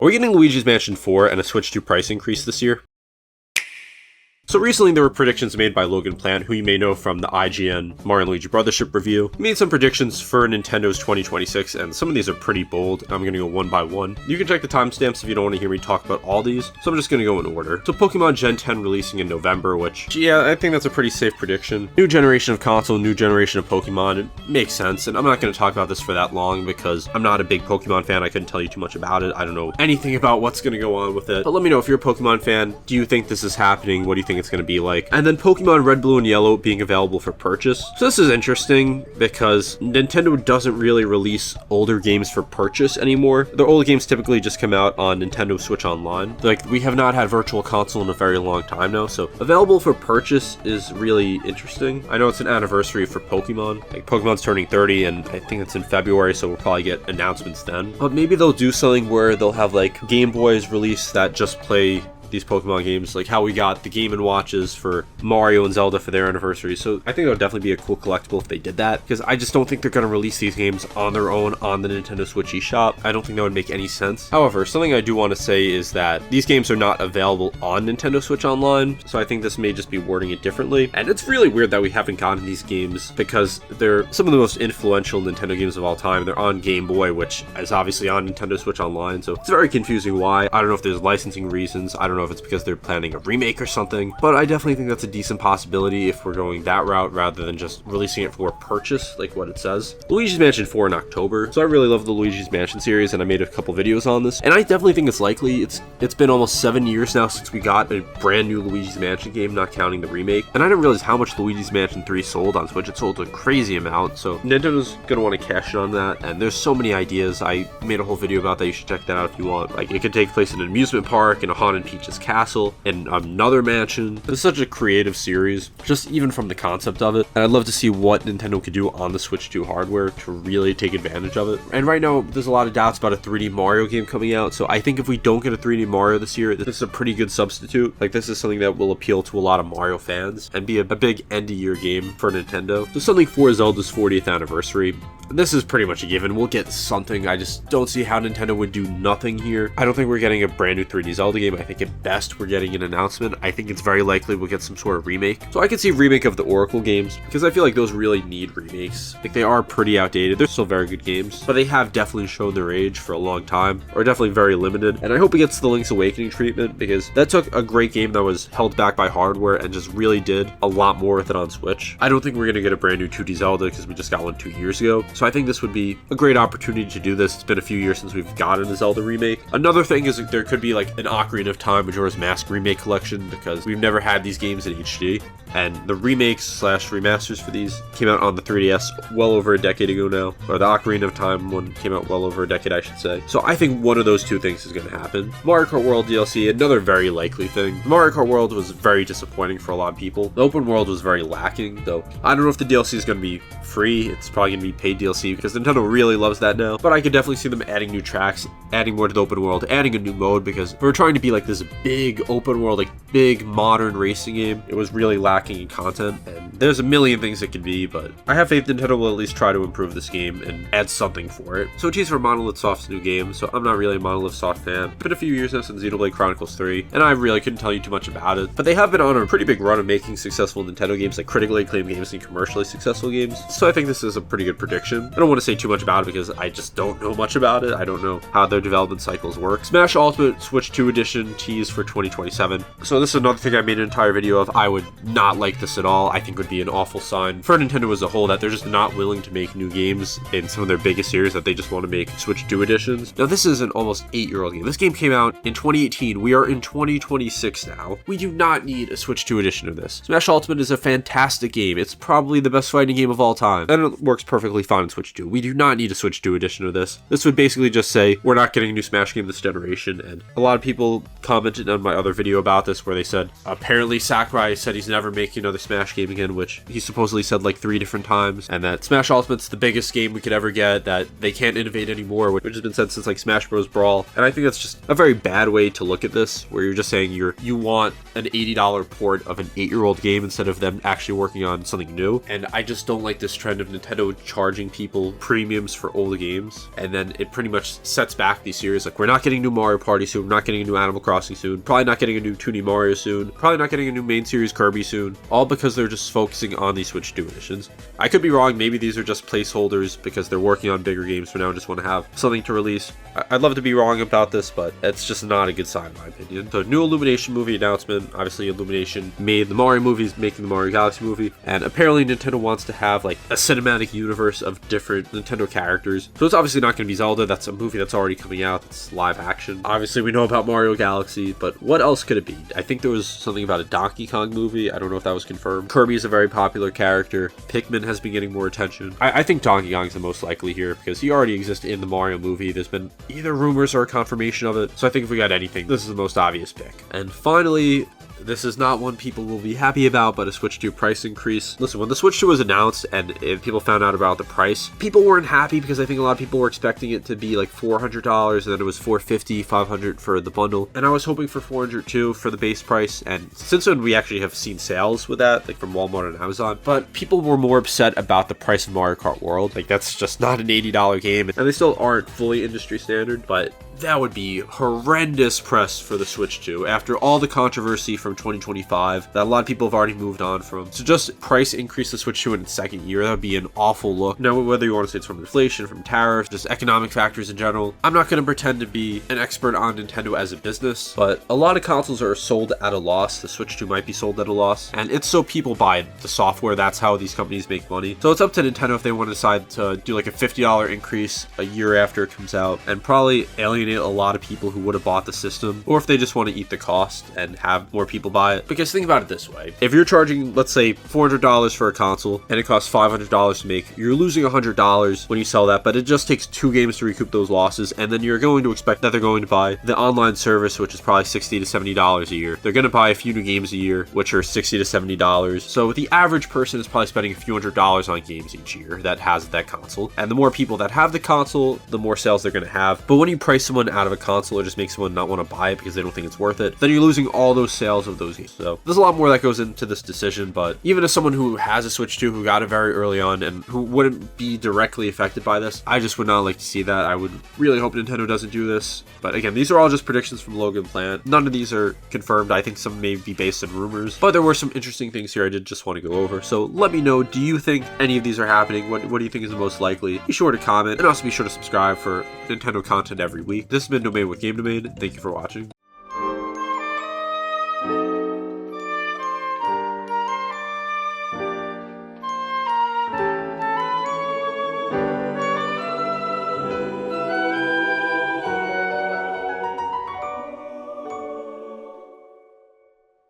Are we getting Luigi's Mansion 4 and a Switch 2 price increase this year? So recently there were predictions made by Logan Plant, who you may know from the IGN Mario & Luigi Brothership review. He made some predictions for Nintendo's 2026, and some of these are pretty bold. I'm going to go one by one. You can check the timestamps if you don't want to hear me talk about all these, so I'm just going to go in order. So Pokémon Gen 10 releasing in November, which, yeah, I think that's a pretty safe prediction. New generation of console, new generation of Pokemon, it makes sense, and I'm not going to talk about this for that long because I'm not a big Pokemon fan. I couldn't tell you too much about it. I don't know anything about what's going to go on with it. But let me know if you're a Pokemon fan. Do you think this is happening? What do you think it's going to be like? And then Pokemon Red, Blue, and Yellow being available for purchase. So this is interesting because Nintendo doesn't really release older games for purchase anymore. Their older games typically just come out on Nintendo Switch Online. Like, we have not had Virtual Console in a very long time now, so available for purchase is really interesting. I know it's an anniversary for Pokemon. Like, Pokemon's turning 30, and I think it's in February, so we'll probably get announcements then. But maybe they'll do something where they'll have, like, Game Boys release that just play these Pokemon games, like how we got the Game & Watches for Mario and Zelda for their anniversary. So I think that would definitely be a cool collectible if they did that, because I just don't think they're going to release these games on their own on the Nintendo Switch eShop. I don't think that would make any sense. However, something I do want to say is that these games are not available on Nintendo Switch Online, so I think this may just be wording it differently. And it's really weird that we haven't gotten these games because they're some of the most influential Nintendo games of all time. They're on Game Boy, which is obviously on Nintendo Switch Online, so it's very confusing why. I don't know if there's licensing reasons. I don't know if it's because they're planning a remake or something, but I definitely think that's a decent possibility if we're going that route rather than just releasing it for purchase like what it says. Luigi's Mansion 4 in October. So I really love the Luigi's Mansion series and I made a couple videos on this, and I definitely think it's likely. It's been almost 7 years now since we got a brand new Luigi's Mansion game, not counting the remake, and I didn't realize how much Luigi's Mansion 3 sold on Switch. It sold a crazy amount, so Nintendo's gonna want to cash in on that, and there's so many ideas. I made a whole video about that. You should check that out if you want. Like, it could take place in an amusement park, in a Haunted Peach's castle, in another mansion. It's such a creative series, just even from the concept of it. And I'd love to see what Nintendo could do on the Switch 2 hardware to really take advantage of it. And right now, there's a lot of doubts about a 3D Mario game coming out, so I think if we don't get a 3D Mario this year, this is a pretty good substitute. Like, this is something that will appeal to a lot of Mario fans and be a big end-of-year game for Nintendo. So something for Zelda's 40th anniversary. This is pretty much a given. We'll get something. I just don't see how Nintendo would do nothing here. I don't think we're getting a brand new 3D Zelda game. I think at best we're getting an announcement. I think it's very likely we'll get some sort of remake. So I could see a remake of the Oracle games because I feel like those really need remakes. Like, they are pretty outdated. They're still very good games, but they have definitely shown their age for a long time, or definitely very limited. And I hope it gets the Link's Awakening treatment because that took a great game that was held back by hardware and just really did a lot more with it on Switch. I don't think we're going to get a brand new 2D Zelda because we just got one 2 years ago. So I think this would be a great opportunity to do this. It's been a few years since we've gotten a Zelda remake. Another thing is that there could be like an Ocarina of Time Majora's Mask remake collection because we've never had these games in HD. And the remakes / remasters for these came out on the 3DS well over a decade ago now. Or the Ocarina of Time one came out well over a decade, I should say. So I think one of those two things is going to happen. Mario Kart World DLC, another very likely thing. Mario Kart World was very disappointing for a lot of people. The open world was very lacking, though. I don't know if the DLC is going to be free. It's probably going to be paid DLC because Nintendo really loves that now. But I could definitely see them adding new tracks, adding more to the open world, adding a new mode, because we're trying to be like this big open world, like big modern racing game. It was really lacking in content, and there's a million things it could be, but I have faith Nintendo will at least try to improve this game and add something for it. So tease for Monolith Soft's new game, so I'm not really a Monolith Soft fan. It's been a few years now since Xenoblade Chronicles 3, and I really couldn't tell you too much about it, but they have been on a pretty big run of making successful Nintendo games, like critically acclaimed games and commercially successful games, so I think this is a pretty good prediction. I don't want to say too much about it because I just don't know much about it. I don't know how their development cycles work. Smash Ultimate Switch 2 Edition tease for 2027. So this is another thing I made an entire video of. I would not like this at all. I think would be an awful sign for Nintendo as a whole that they're just not willing to make new games in some of their biggest series, that they just want to make Switch 2 editions. Now, this is an almost 8-year-old game. This game came out in 2018. We are in 2026 now. We do not need a Switch 2 edition of this. Smash Ultimate is a fantastic game. It's probably the best fighting game of all time, and it works perfectly fine in Switch 2. We do not need a Switch 2 edition of this. This would basically just say, we're not getting a new Smash game this generation, and a lot of people commented on my other video about this where they said, apparently Sakurai said he's never making another Smash game again, which he supposedly said like 3 different times, and that Smash Ultimate's the biggest game we could ever get, that they can't innovate anymore, which has been said since like Smash Bros. Brawl. And I think that's just a very bad way to look at this, where you're just saying you want an $80 port of an 8-year-old game instead of them actually working on something new. And I just don't like this trend of Nintendo charging people premiums for old games, and then it pretty much sets back these series. Like, we're not getting a new Mario Party soon, we're not getting a new Animal Crossing soon, probably not getting a new 2D Mario soon, probably not getting a new main series Kirby soon, all because they're just focusing on these Switch 2 editions. I could be wrong, maybe these are just placeholders because they're working on bigger games for now and just want to have something to release. I'd love to be wrong about this, but it's just not a good sign in my opinion. So, new Illumination movie announcement. Obviously, Illumination made the Mario movies, making the Mario Galaxy movie, and apparently Nintendo wants to have like a cinematic universe of different Nintendo characters. So it's obviously not going to be Zelda. That's a movie that's already coming out. It's live action. Obviously, we know about Mario Galaxy, but what else could it be? I think there was something about a Donkey Kong movie. I don't know if that was confirmed. Kirby is a very popular character. Pikmin has been getting more attention. I think Donkey Kong's the most likely here because he already exists in the Mario movie. There's been either rumors or a confirmation of it. So I think if we got anything, this is the most obvious pick. And finally, this is not one people will be happy about, but a Switch 2 price increase. Listen, when the Switch 2 was announced and people found out about the price, people weren't happy because I think a lot of people were expecting it to be like $400, and then it was $450, $500 for the bundle. And I was hoping for $400 too for the base price. And since then, we actually have seen sales with that, like from Walmart and Amazon. But people were more upset about the price of Mario Kart World. Like, that's just not an $80 game. And they still aren't fully industry standard, but that would be horrendous press for the Switch 2 after all the controversy from 2025 that a lot of people have already moved on from. So just price increase the Switch 2 in its second year, that would be an awful look. Now, whether you want to say it's from inflation, from tariffs, just economic factors in general, I'm not going to pretend to be an expert on Nintendo as a business, but a lot of consoles are sold at a loss. The Switch 2 might be sold at a loss, and it's so people buy the software. That's how these companies make money. So it's up to Nintendo if they want to decide to do like a $50 increase a year after it comes out, and probably alienate a lot of people who would have bought the system, or if they just want to eat the cost and have more people buy it. Because think about it this way, if you're charging, let's say, $400 for a console and it costs $500 to make, you're losing $100 when you sell that, but it just takes 2 games to recoup those losses, and then you're going to expect that they're going to buy the online service, which is probably $60 to $70 a year. They're going to buy a few new games a year, which are $60 to $70. So the average person is probably spending a few $100s on games each year that has that console, and the more people that have the console, the more sales they're going to have. But when you price someone out of a console or just make someone not want to buy it because they don't think it's worth it, then you're losing all those sales of those games. So there's a lot more that goes into this decision, but even as someone who has a Switch 2, who got it very early on and who wouldn't be directly affected by this, I just would not like to see that. I would really hope Nintendo doesn't do this. But again, these are all just predictions from Logan Plant. None of these are confirmed. I think some may be based on rumors, but there were some interesting things here I did just want to go over. So let me know, do you think any of these are happening? What do you think is the most likely? Be sure to comment, and also be sure to subscribe for Nintendo content every week. This has been Domain with Game Domain. Thank you for watching.